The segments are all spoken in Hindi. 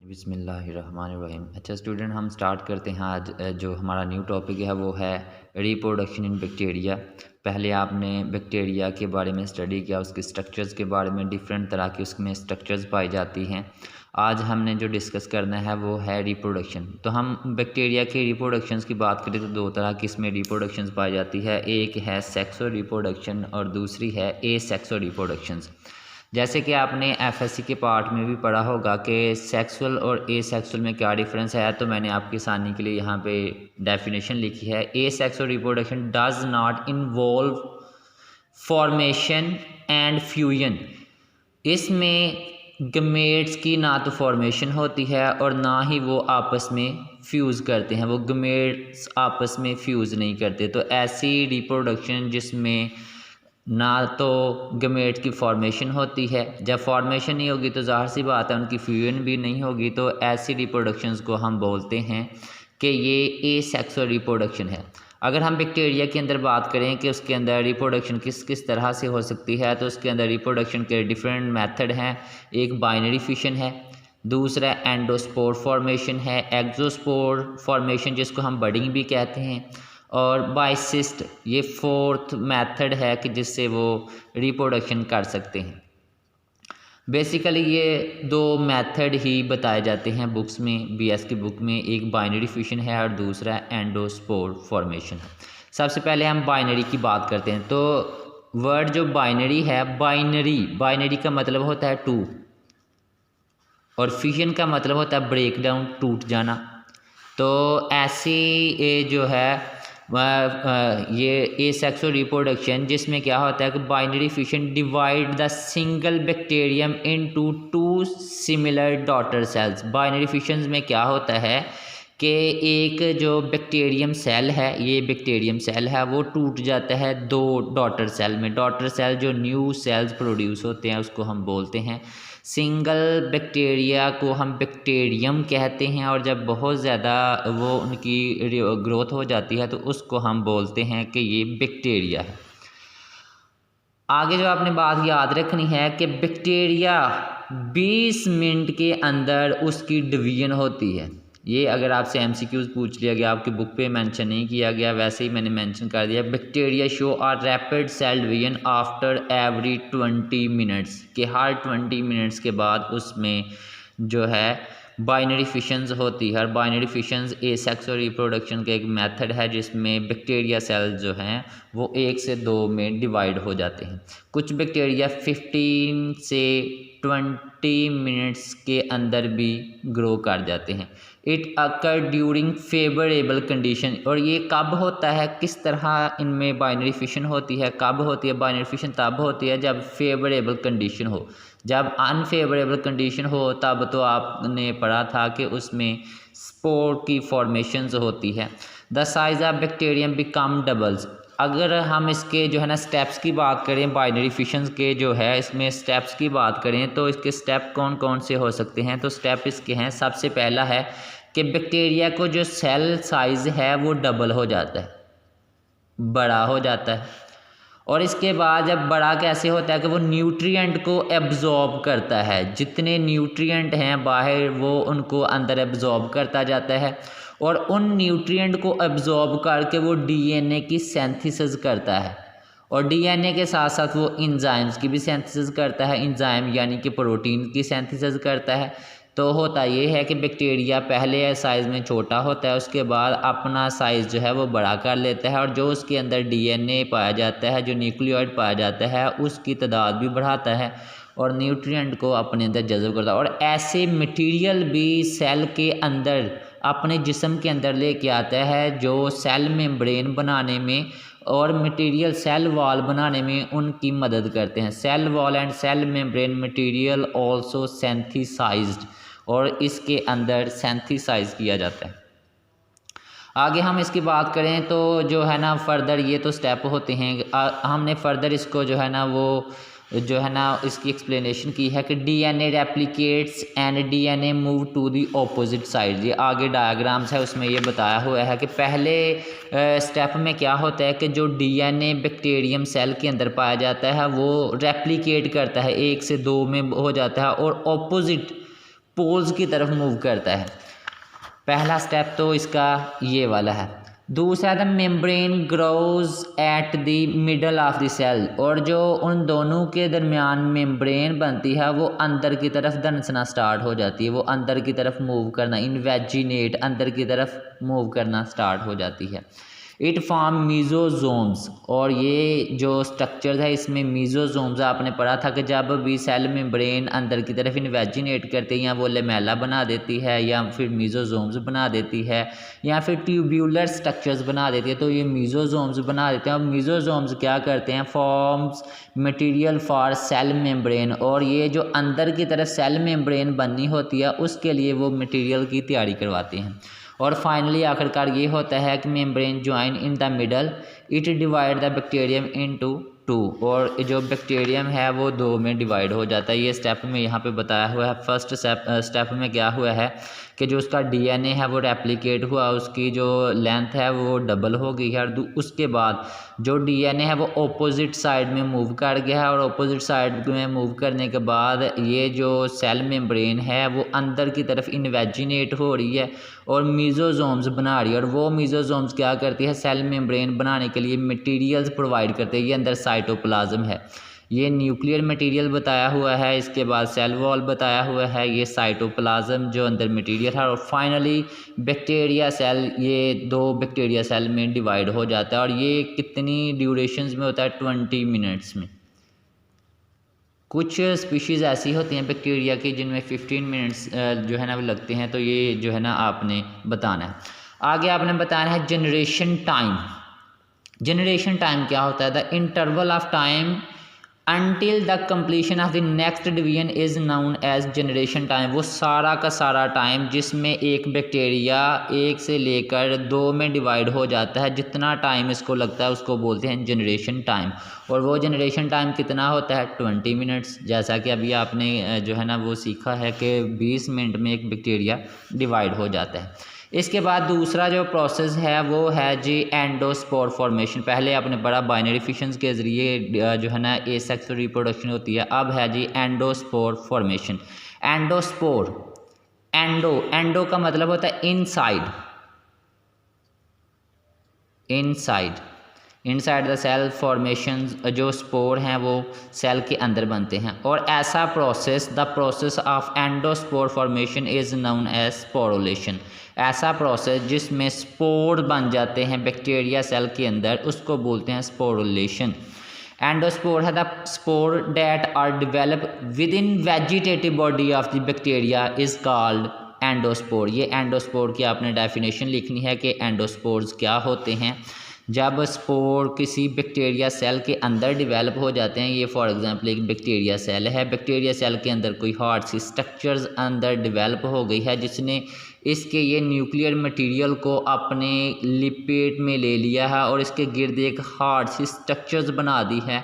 बिस्मिल्लाहिर्रहमानिर्रहीम। अच्छा स्टूडेंट, हम स्टार्ट करते हैं। आज जो हमारा न्यू टॉपिक है वो है रिप्रोडक्शन इन बैक्टीरिया। पहले आपने बैक्टीरिया के बारे में स्टडी किया, उसके स्ट्रक्चर्स के बारे में, डिफरेंट तरह की उसमें स्ट्रक्चर्स पाई जाती हैं। आज हमने जो डिस्कस करना है वो है रिप्रोडक्शन। तो हम बैक्टीरिया के रिप्रोडक्शंस की बात करें तो दो तरह की इसमें रिप्रोडक्शंस पाई जाती है। एक है सेक्सुअल रिप्रोडक्शन और दूसरी है एसेक्सुअल रिप्रोडक्शंस। जैसे कि आपने एफएससी के पार्ट में भी पढ़ा होगा कि सेक्सुअल और एसेक्सुअल में क्या डिफरेंस है, तो मैंने आपकी आसानी के लिए यहाँ पे डेफिनेशन लिखी है। Asexual reproduction does not involve formation and fusion. इसमें गमेट्स की ना तो फॉर्मेशन होती है और ना ही वो आपस में फ्यूज़ करते हैं, वो गमेट्स आपस में फ्यूज़ नहीं करते। तो ऐसी रिप्रोडक्शन जिसमें ना तो गमेट की फॉर्मेशन होती है, जब फॉर्मेशन नहीं होगी तो ज़ाहिर सी बात है उनकी फ्यूजन भी नहीं होगी, तो ऐसी रिप्रोडक्शंस को हम बोलते हैं कि ये एसेक्सुअल रिप्रोडक्शन है। अगर हम बैक्टीरिया के अंदर बात करें कि उसके अंदर रिप्रोडक्शन किस किस तरह से हो सकती है, तो उसके अंदर रिप्रोडक्शन के डिफरेंट मेथड हैं। एक बाइनरी फिशन है, दूसरा एंडोस्पोर फॉर्मेशन है, एक्सोस्पोर फॉर्मेशन जिसको हम बडिंग भी कहते हैं, और बाइसिस्ट ये फोर्थ मेथड है कि जिससे वो रिप्रोडक्शन कर सकते हैं। बेसिकली ये दो मेथड ही बताए जाते हैं बुक्स में, बीएस की बुक में। एक बाइनरी फिशन है और दूसरा एंडोस्पोर फॉर्मेशन है। सबसे पहले हम बाइनरी की बात करते हैं। तो वर्ड जो बाइनरी है, बाइनरी का मतलब होता है टू, और फिशन का मतलब होता है ब्रेक डाउन, टूट जाना। तो ऐसी ये जो है ये एसेक्सुअल रिप्रोडक्शन जिसमें क्या होता है कि binary fission divide the single bacterium into two similar daughter cells. Binary fissions में क्या होता है कि एक जो बैक्टीरियम सेल है, ये बैक्टीरियम सेल है, वो टूट जाता है दो डॉटर सेल में। डॉटर सेल जो न्यू सेल्स प्रोड्यूस होते हैं उसको हम बोलते हैं। सिंगल बैक्टीरिया को हम बैक्टीरियम कहते हैं, और जब बहुत ज़्यादा वो उनकी ग्रोथ हो जाती है तो उसको हम बोलते हैं कि ये बैक्टीरिया है। आगे जो आपने बात याद रखनी है कि बैक्टीरिया 20 मिनट के अंदर उसकी डिवीजन होती है। ये अगर आपसे एमसीक्यूज पूछ लिया गया, आपकी बुक पे मेंशन नहीं किया गया, वैसे ही मैंने मेंशन कर दिया। Bacteria show are rapid cell division after every 20 minutes, कि हर 20 मिनट्स के बाद उसमें जो है बाइनरी फिशंस होती है। और बाइनरी फिशंस एसेक्सुअल रिप्रोडक्शन का एक मेथड है जिसमें बैक्टीरिया सेल्स जो हैं वो 1 से 2 में डिवाइड हो जाते हैं। कुछ बैक्टीरिया 15 से 20 मिनट्स के अंदर भी ग्रो कर जाते हैं। It occur during favourable condition. और ये कब होता है, किस तरह इनमें बाइनरी फिशन होती है, कब होती है बाइनरी फिशन? तब होती है जब फेवरेबल कंडीशन हो। जब अनफेवरेबल कंडीशन हो तब तो आपने पढ़ा था कि उसमें स्पोर की फॉर्मेशंस होती है। The size of bacterium become doubles. अगर हम इसके जो है ना स्टेप्स की बात करें, बाइनरी फिशंस के जो है इसमें स्टेप्स की बात करें तो इसके स्टेप कौन कौन से हो सकते हैं? तो स्टेप इसके हैं, सबसे पहला है कि बैक्टीरिया को जो सेल साइज़ है वो डबल हो जाता है, बड़ा हो जाता है। और इसके बाद जब बड़ा कैसे होता है कि वो न्यूट्रिएंट को एब्जॉर्ब करता है, जितने न्यूट्रिएंट हैं बाहर वो उनको अंदर एब्जॉर्ब करता जाता है, और उन न्यूट्रिएंट को एब्जॉर्ब करके वो डीएनए की सिंथेसिस करता है, और डीएनए के साथ साथ वो एंजाइम्स की भी सिंथेसिस करता है। एंजाइम यानी कि प्रोटीन की सिंथेसिस करता है। तो होता ये है कि बैक्टीरिया पहले साइज़ में छोटा होता है, उसके बाद अपना साइज़ जो है वो बड़ा कर लेता है, और जो उसके अंदर डीएनए पाया जाता है, जो न्यूक्लियोइड पाया जाता है, उसकी तादाद भी बढ़ाता है और न्यूट्रिएंट को अपने अंदर जज़ब करता है। और ऐसे मटेरियल भी सेल के अंदर अपने जिस्म के अंदर लेके आता है जो सेल मेम्ब्रेन बनाने में और मटेरियल सेल वॉल बनाने में उनकी मदद करते हैं। Cell wall and cell membrane material also synthesised, और इसके अंदर सिंथेसाइज किया जाता है। आगे हम इसकी बात करें तो जो है ना फर्दर ये तो स्टेप होते हैं। हमने फर्दर इसको जो है ना वो जो है ना इसकी एक्सप्लेनेशन की है कि DNA replicates and DNA move to the opposite side. ये आगे डायग्राम्स है उसमें ये बताया हुआ है कि पहले स्टेप में क्या होता है कि जो डीएनए बैक्टीरियम सेल के अंदर पाया जाता है वो रेप्लिकेट करता है, 1 से 2 में हो जाता है, और ऑपोजिट पोल्स की तरफ मूव करता है। पहला स्टेप तो इसका ये वाला है। दूसरा the membrane grows at the middle of the cell, और जो उन दोनों के दरमियान मेम्ब्रेन बनती है वो अंदर की तरफ धंसना स्टार्ट हो जाती है, वो अंदर की तरफ मूव करना, इन्वेजिनेट अंदर की तरफ मूव करना स्टार्ट हो जाती है। इट फॉर्म मीजोजोम्स, और ये जो स्ट्रक्चर है इसमें मीजोजोम्स आपने पढ़ा था कि जब भी सेल मेम्ब्रेन अंदर की तरफ इन्वेजिनेट करते हैं या वो लेमेला बना देती है या फिर मीजोजोम्स बना देती है या फिर ट्यूब्यूलर स्ट्रक्चर्स बना देती है, तो ये मीजोजोम्स बना देते हैं। और मीजोजोम्स क्या करते हैं, forms material for sale membrane, और ये जो अंदर की तरफ सेल मेम्ब्रेन बननी होती है उसके लिए वो मटेरियल की तैयारी करवाते हैं। और फाइनली आखिरकार ये होता है कि membrane join in the middle, it divide the bacterium into 2, और जो बैक्टीरियम है वो 2 में डिवाइड हो जाता है। ये स्टेप में यहाँ पे बताया हुआ है। फर्स्ट स्टेप में क्या हुआ है कि जो उसका डीएनए है वो रेप्लिकेट हुआ, उसकी जो लेंथ है वो डबल हो गई है, और उसके बाद जो डीएनए है वो ऑपोजिट साइड में मूव कर गया है, और ऑपोजिट साइड में मूव करने के बाद ये जो सेल मेम्ब्रेन है वो अंदर की तरफ इन्वेजिनेट हो रही है और मीजोजोम्स बना रही है। और वो मीजोजोम्स क्या करती है, सेल मेम्ब्रेन बनाने के लिए मटेरियल्स प्रोवाइड करते हैं। ये अंदर साइटोप्लाज्म है, ये न्यूक्लियर मटेरियल बताया हुआ है, इसके बाद सेल वॉल बताया हुआ है, ये साइटोप्लाज्म जो अंदर मटेरियल है, और फाइनली बैक्टीरिया सेल, ये 2 बैक्टीरिया सेल में डिवाइड हो जाता है। और ये कितनी ड्यूरेशंस में होता है, 20 मिनट्स में। कुछ स्पीशीज़ ऐसी होती हैं बैक्टीरिया की जिनमें 15 मिनट्स जो है ना वो लगते हैं, तो ये जो है ना आपने बताना है। आगे आपने बताना है जनरेशन टाइम। जनरेशन टाइम क्या होता है, the interval of time until the completion of the next division is known age generation time. वो सारा का सारा टाइम जिसमें एक बैक्टीरिया 1 से लेकर 2 में डिवाइड हो जाता है, जितना टाइम इसको लगता है उसको बोलते हैं जनरेशन टाइम। और वो जनरेशन टाइम कितना होता है, 20 मिनट्स। जैसा कि अभी आपने जो है ना वो सीखा है कि 20 मिनट में एक बैक्टीरिया डिवाइड हो जाता है। इसके बाद दूसरा जो प्रोसेस है वो है जी एंडोस्पोर फॉर्मेशन। पहले आपने बड़ा बाइनरी फिशंस के ज़रिए जो है ना एसेक्सुअल रिप्रोडक्शन होती है, अब है G endospore formation. Endospore, endo का मतलब होता है inside, inside the cell formation. जो स्पोर हैं वो सेल के अंदर बनते हैं, और ऐसा process, the process of endospore formation is known as sporulation. ऐसा प्रोसेस जिसमें स्पोर बन जाते हैं बैक्टीरिया सेल के अंदर, उसको बोलते हैं स्पोरुलेशन। एंडोस्पोर है the spore that are develop within vegetative body of the bacteria is called endospore. ये एंडोस्पोर की आपने डेफिनेशन लिखनी है कि एंडोस्पोर्स क्या होते हैं। जब स्पोर किसी बैक्टीरिया सेल के अंदर डिवेलप हो जाते हैं, ये फॉर एग्जांपल एक बैक्टीरिया सेल है, बैक्टीरिया सेल के अंदर कोई हार्ड सी स्ट्रक्चर्स अंदर डिवेलप हो गई है जिसने इसके ये न्यूक्लियर मटेरियल को अपने लिपेट में ले लिया है और इसके गिर्द एक हार्ड सी स्ट्रक्चर्स बना दी है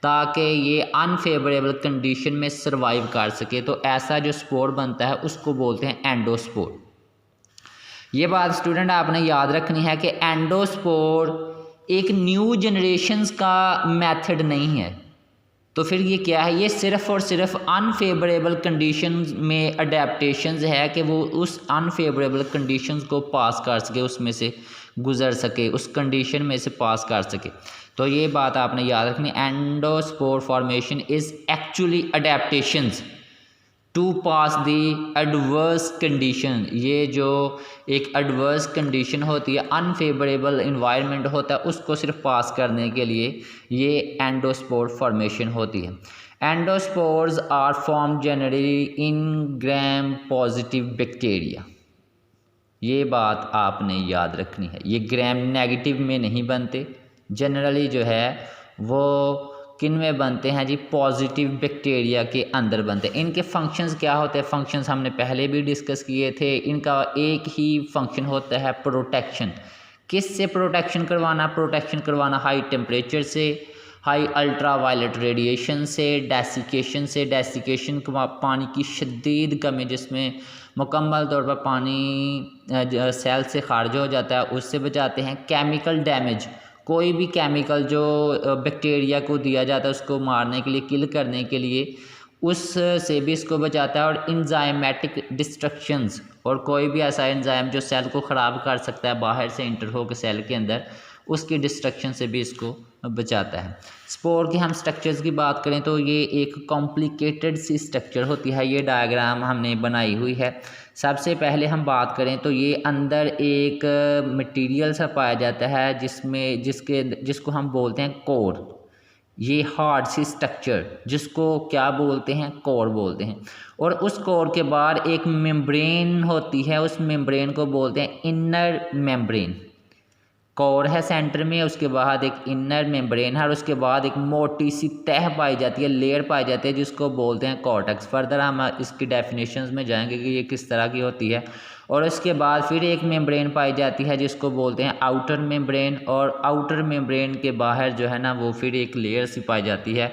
ताकि ये अनफेवरेबल कंडीशन में सर्वाइव कर सके। तो ऐसा जो स्पोर बनता है उसको बोलते हैं एंडोस्पोर। ये बात स्टूडेंट आपने याद रखनी है कि एंडोस्पोर एक न्यू जनरेशन्स का मेथड नहीं है। तो फिर ये क्या है, ये सिर्फ़ और सिर्फ अनफेवरेबल कंडीशंस में अडेप्टेशंस है कि वो उस अनफेवरेबल कंडीशंस को पास कर सके, उसमें से गुजर सके, उस कंडीशन में से पास कर सके। तो ये बात आपने याद रखनी, endospore formation is actually adaptations to pass the adverse condition. ये जो एक एडवर्स कंडीशन होती है, अनफेवरेबल इन्वायरमेंट होता है, उसको सिर्फ पास करने के लिए ये एंडोस्पोर फॉर्मेशन होती है। Endospores are form generally in gram positive bacteria. ये बात आपने याद रखनी है, ये ग्राम नेगेटिव में नहीं बनते, जनरली जो है वो किन में बनते हैं जी, पॉजिटिव बैक्टीरिया के अंदर बनते हैं। इनके फंक्शंस क्या होते हैं, फंक्शंस हमने पहले भी डिस्कस किए थे। इनका एक ही फंक्शन होता है प्रोटेक्शन। किस से प्रोटेक्शन करवाना, प्रोटेक्शन करवाना हाई टेम्परेचर से, हाई अल्ट्रावायलेट रेडिएशन से, डेसिकेशन से। डेसिकेशन पानी की शदीद कमी जिसमें मुकम्मल तौर पर पानी सेल से खारिज हो जाता है, उससे बचाते हैं। केमिकल डैमेज, कोई भी केमिकल जो बैक्टीरिया को दिया जाता है उसको मारने के लिए, किल करने के लिए, उस से भी इसको बचाता है। और इंजाइमेटिक डिस्ट्रक्शंस, और कोई भी ऐसा एंजाइम जो सेल को ख़राब कर सकता है बाहर से इंटर होकर सेल के अंदर, उसकी डिस्ट्रक्शन से भी इसको बचाता है। स्पोर के हम स्ट्रक्चर्स की बात करें तो ये एक कॉम्प्लिकेटेड सी स्ट्रक्चर होती है। ये डायग्राम हमने बनाई हुई है। सबसे पहले हम बात करें तो ये अंदर एक मटेरियल सा पाया जाता है जिसको हम बोलते हैं कोर। ये हार्ड सी स्ट्रक्चर जिसको क्या बोलते हैं, कोर बोलते हैं। और उस कोर के बाहर एक मेम्ब्रेन होती है, उस मेम्ब्रेन को बोलते हैं इनर मेम्ब्रेन। कोर है सेंटर में, उसके बाद एक इनर मेम्ब्रेन है, और उसके बाद एक मोटी सी तह पाई जाती है, लेयर पाई जाती है, जिसको बोलते हैं कॉर्टेक्स। फर्दर हम इसकी डेफिनेशंस में जाएंगे कि ये किस तरह की होती है। और उसके बाद फिर एक मेम्ब्रेन पाई जाती है जिसको बोलते हैं आउटर मेम्ब्रेन, और आउटर मेम्ब्रेन के बाहर जो है ना वो फिर एक लेयर सी पाई जाती है,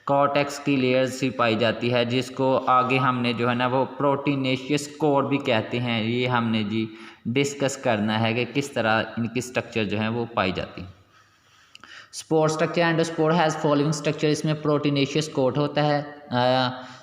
कॉर्टेक्स की लेयर सी पाई जाती है, जिसको आगे हमने जो है ना वो प्रोटीनेशियस कोर भी कहते हैं। ये हमने जी डिस्कस करना है कि किस तरह इनकी स्ट्रक्चर जो है वो पाई जाती है। Spore structure, endospore has following structure. इसमें प्रोटीनेशियस कोट होता है,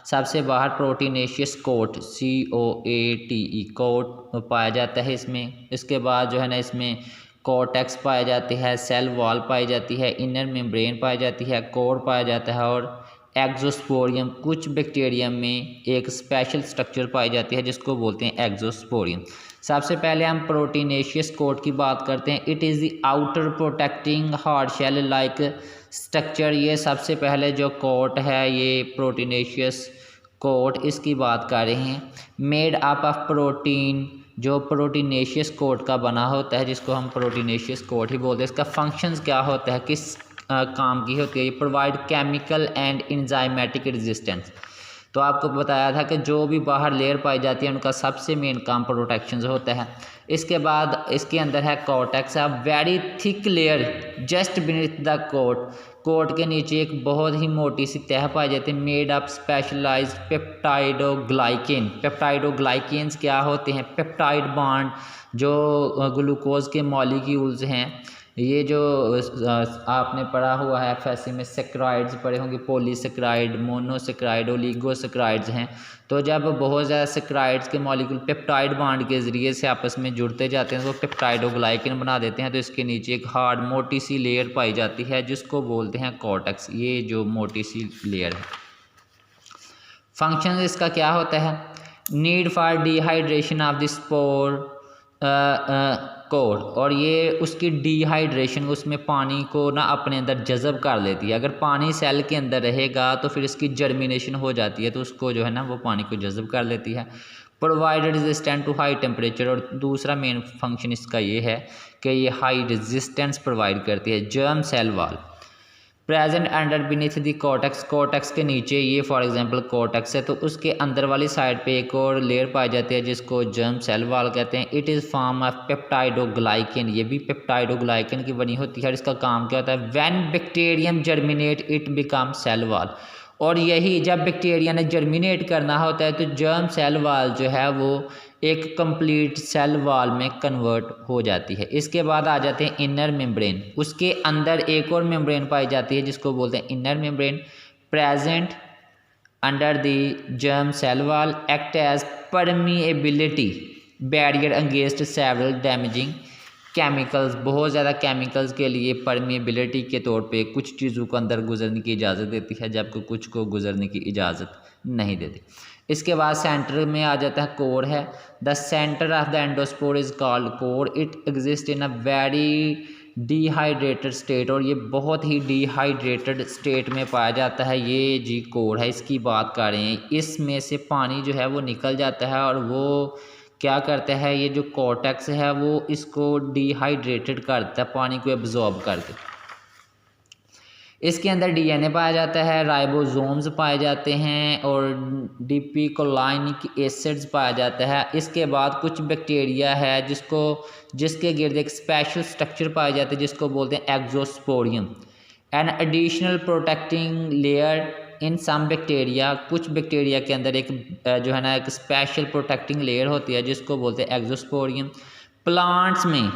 सबसे बाहर प्रोटीनेशियस कोट COATE कोट पाया जाता है इसमें। इसके बाद जो है ना इसमें कॉर्टेक्स पाया जाती है, सेल वॉल पाई जाती है, इनर मेम्ब्रेन पाई जाती है, कोर पाया जाता है, और एक्जोस्पोरियम। कुछ बैक्टीरियम में एक स्पेशल स्ट्रक्चर पाई जाती है जिसको बोलते हैं एक्जोस्पोरियम। सबसे पहले हम प्रोटीनेशियस कोट की बात करते हैं। It is the outer protecting hard shell like structure. ये सबसे पहले जो कोट है ये प्रोटीनेशियस कोट, इसकी बात कर रहे हैं। मेड अप ऑफ प्रोटीन, जो प्रोटीनेशियस कोट का बना होता है, जिसको हम प्रोटीनेशियस कोट ही बोलते हैं। इसका फंक्शंस क्या होता है, किस काम की होती है? ये provide chemical and enzymatic resistance. तो आपको बताया था कि जो भी बाहर लेयर पाई जाती है उनका सबसे मेन काम प्रोटेक्शन होता है। इसके बाद इसके अंदर है कॉर्टेक्स, है very thick layer just beneath the coat. Coat के नीचे एक बहुत ही मोटी सी तह पाई जाती है, मेड अप स्पेशलाइज्ड पेप्टाइडोग्लाइकेन। पेप्टाइडोग्लाइकेन्स क्या होते हैं? पेप्टाइड बॉन्ड, जो ग्लूकोज के मॉलिक्यूल्स हैं। ये जो आपने पढ़ा हुआ है FSC में, सेक्राइड्स पढ़े होंगे, पॉलीसेक्राइड, मोनोसेक्राइड, ओलिगोसेक्राइड्स हैं। तो जब बहुत ज़्यादा सेक्राइड्स के मॉलिक्यूल पेप्टाइड बॉन्ड के ज़रिए से आपस में जुड़ते जाते हैं तो पेप्टाइडोग्लाइकेन बना देते हैं। तो इसके नीचे एक हार्ड मोटी सी लेयर पाई जाती है जिसको बोलते हैं कॉर्टेक्स। ये जो मोटी सी लेयर है, फंक्शन इसका क्या होता है? Need for dehydration of the spore core, और ये उसकी डिहाइड्रेशन, उसमें पानी को ना अपने अंदर जज़ब कर लेती है। अगर पानी सेल के अंदर रहेगा तो फिर इसकी जर्मिनेशन हो जाती है, तो उसको जो है ना वो पानी को जज़ब कर लेती है। Provide resistant to high temperature, और दूसरा मेन फंक्शन इसका ये है कि ये हाई रेजिस्टेंस प्रोवाइड करती है। Germ cell wall present under beneath the cortex. Cortex के नीचे, ये फॉर एग्जांपल कॉर्टेक्स है, तो उसके अंदर वाली साइड पे एक और लेयर पाई जाती है जिसको जर्म सेल वॉल कहते हैं। It is form of peptidoglycan. ये भी पेप्टाइडोग्लाइकेन की बनी होती है, और इसका काम क्या होता है? When bacterium germinate it become cell wall. और यही जब बैक्टीरिया ने जर्मिनेट करना होता है तो जर्म सेल वॉल जो है वो एक कंप्लीट सेल वॉल में कन्वर्ट हो जाती है। इसके बाद आ जाते हैं इनर मेम्ब्रेन। उसके अंदर एक और मेम्ब्रेन पाई जाती है जिसको बोलते हैं inner membrane. Present under the germ cell wall, act as permeability barrier against several damaging chemicals. बहुत ज़्यादा केमिकल्स के लिए परमिएबिलिटी के तौर पे कुछ चीज़ों को अंदर गुजरने की इजाज़त देती है, जबकि कुछ को गुजरने की इजाज़त नहीं देती। इसके बाद सेंटर में आ जाता है कोर है। The centre of the endospore is called core. It exist in a very dehydrated state, और ये बहुत ही डिहाइड्रेटेड स्टेट में पाया जाता है। ये जी कोर है, इसकी बात कर रहे हैं। इसमें से पानी जो है वो निकल जाता है, और वो क्या करता है, ये जो कॉर्टेक्स है वो इसको डिहाइड्रेटेड करता है, पानी को एब्जॉर्ब करके। इसके अंदर DNA पाया जाता है, राइबोसोम्स पाए जाते हैं, और डिपिकोलाइनिक एसिड्स पाया जाता है। इसके बाद कुछ बैक्टीरिया है जिसके गिर्द एक स्पेशल स्ट्रक्चर पाया जाता है जिसको बोलते हैं exosporium. An additional protecting layer in some bacteria. कुछ बैक्टीरिया के अंदर एक जो है ना एक स्पेशल प्रोटेक्टिंग लेयर होती है जिसको बोलते हैं एक्जोस्पोरियम। प्लांट्स में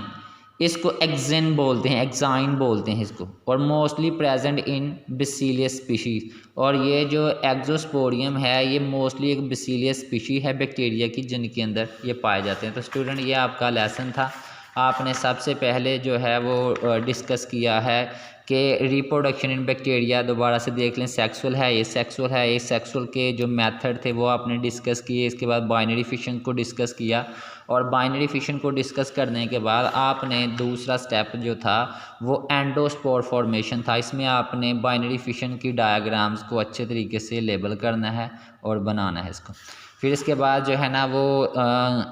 इसको एक्जेन बोलते हैं, एक्साइन बोलते हैं इसको, और mostly present in bacillus species. और ये जो एक्जोस्पोरियम है ये मोस्टली एक बेसिलियस स्पीशी है बैक्टीरिया की, जिनके अंदर ये पाए जाते हैं। तो स्टूडेंट ये आपका लेसन था। आपने सबसे पहले जो है वो डिस्कस किया है कि रिप्रोडक्शन इन बैक्टीरिया, दोबारा से देख लें, सेक्सुअल है ये, सेक्सुअल है ये, सेक्सुअल के जो मेथड थे वो आपने डिस्कस किए। इसके बाद बाइनरी फिशन को डिस्कस किया, और बाइनरी फिशन को डिस्कस करने के बाद आपने दूसरा स्टेप जो था वो एंडोस्पोर फॉर्मेशन था। इसमें आपने बाइनरी फिशन की डायग्राम्स को अच्छे तरीके से लेबल करना है और बनाना है इसको। फिर इसके बाद जो है ना वो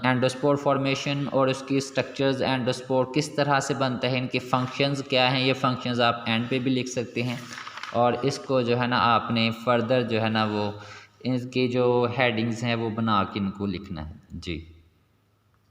एंडोस्पोर फॉर्मेशन और उसकी स्ट्रक्चर्स, एंडोस्पोर किस तरह से बनता है, इनके फंक्शंस क्या हैं, ये फंक्शंस आप एंड पे भी लिख सकते हैं। और इसको जो है ना आपने फर्दर जो है ना वो इनकी जो हेडिंग्स हैं वो बना के इनको लिखना है जी।